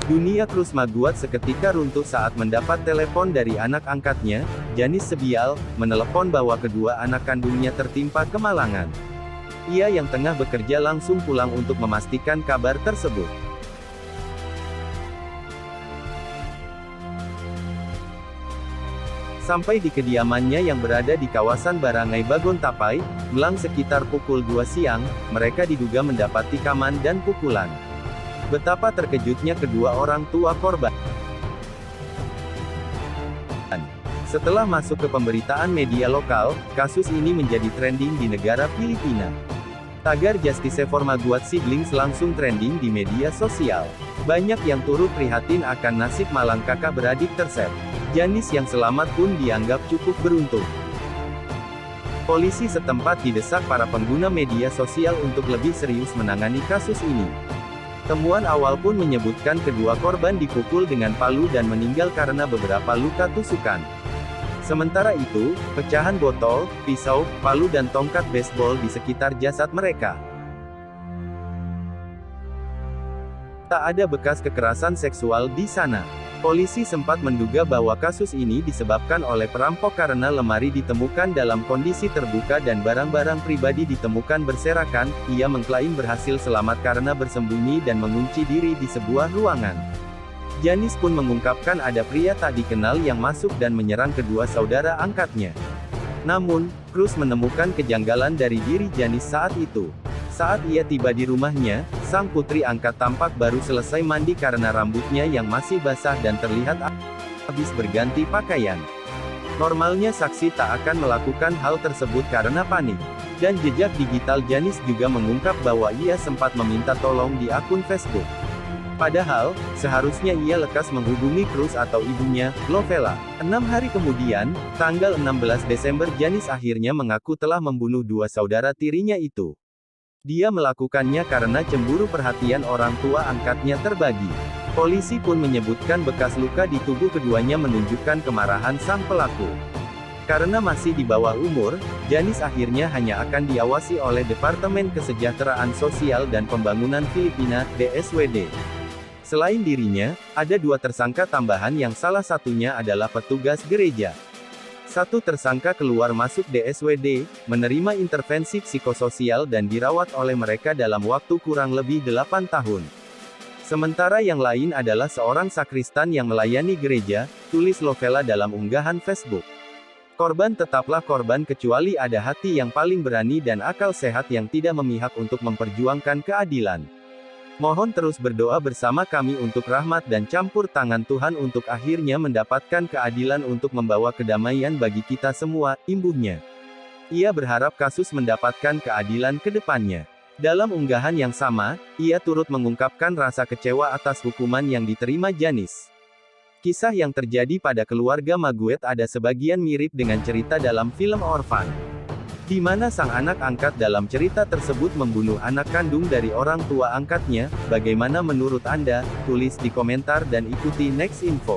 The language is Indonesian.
Dunia Cruz Maguat seketika runtuh saat mendapat telepon dari anak angkatnya, Janice Sebial, menelepon bahwa kedua anak kandungnya tertimpa kemalangan. Ia yang tengah bekerja langsung pulang untuk memastikan kabar tersebut. Sampai di kediamannya yang berada di kawasan Barangai Bagontapai, Melang sekitar pukul 2 siang, mereka diduga mendapat tikaman dan pukulan. Betapa terkejutnya kedua orang tua korban. Setelah masuk ke pemberitaan media lokal, kasus ini menjadi trending di negara Filipina. Tagar Justice for Maguat Siblings langsung trending di media sosial. Banyak yang turut prihatin akan nasib malang kakak beradik tersebut. Janice yang selamat pun dianggap cukup beruntung. Polisi setempat didesak para pengguna media sosial untuk lebih serius menangani kasus ini. Temuan awal pun menyebutkan kedua korban dipukul dengan palu dan meninggal karena beberapa luka tusukan. Sementara itu, pecahan botol, pisau, palu dan tongkat baseball di sekitar jasad mereka. Tak ada bekas kekerasan seksual di sana. Polisi sempat menduga bahwa kasus ini disebabkan oleh perampok karena lemari ditemukan dalam kondisi terbuka dan barang-barang pribadi ditemukan berserakan. Ia mengklaim berhasil selamat karena bersembunyi dan mengunci diri di sebuah ruangan. Janice pun mengungkapkan ada pria tak dikenal yang masuk dan menyerang kedua saudara angkatnya. Namun, Cruz menemukan kejanggalan dari diri Janice saat itu. Saat ia tiba di rumahnya, sang putri angkat tampak baru selesai mandi karena rambutnya yang masih basah dan terlihat habis berganti pakaian. Normalnya saksi tak akan melakukan hal tersebut karena panik. Dan jejak digital Janice juga mengungkap bahwa ia sempat meminta tolong di akun Facebook. Padahal, seharusnya ia lekas menghubungi Cruz atau ibunya, Lovella. 6 hari kemudian, tanggal 16 Desember Janice akhirnya mengaku telah membunuh dua saudara tirinya itu. Dia melakukannya karena cemburu perhatian orang tua angkatnya terbagi. Polisi pun menyebutkan bekas luka di tubuh keduanya menunjukkan kemarahan sang pelaku. Karena masih di bawah umur, Janice akhirnya hanya akan diawasi oleh Departemen Kesejahteraan Sosial dan Pembangunan Filipina, DSWD. Selain dirinya, ada dua tersangka tambahan yang salah satunya adalah petugas gereja. Satu tersangka keluar masuk DSWD, menerima intervensi psikososial dan dirawat oleh mereka dalam waktu kurang lebih 8 tahun. Sementara yang lain adalah seorang sakristan yang melayani gereja, tulis Lovella dalam unggahan Facebook. Korban tetaplah korban kecuali ada hati yang paling berani dan akal sehat yang tidak memihak untuk memperjuangkan keadilan. Mohon terus berdoa bersama kami untuk rahmat dan campur tangan Tuhan untuk akhirnya mendapatkan keadilan untuk membawa kedamaian bagi kita semua, imbuhnya. Ia berharap kasus mendapatkan keadilan ke depannya. Dalam unggahan yang sama, ia turut mengungkapkan rasa kecewa atas hukuman yang diterima Janice. Kisah yang terjadi pada keluarga Maguat ada sebagian mirip dengan cerita dalam film Orphan, di mana sang anak angkat dalam cerita tersebut membunuh anak kandung dari orang tua angkatnya. Bagaimana menurut Anda? Tulis di komentar dan ikuti Next Info.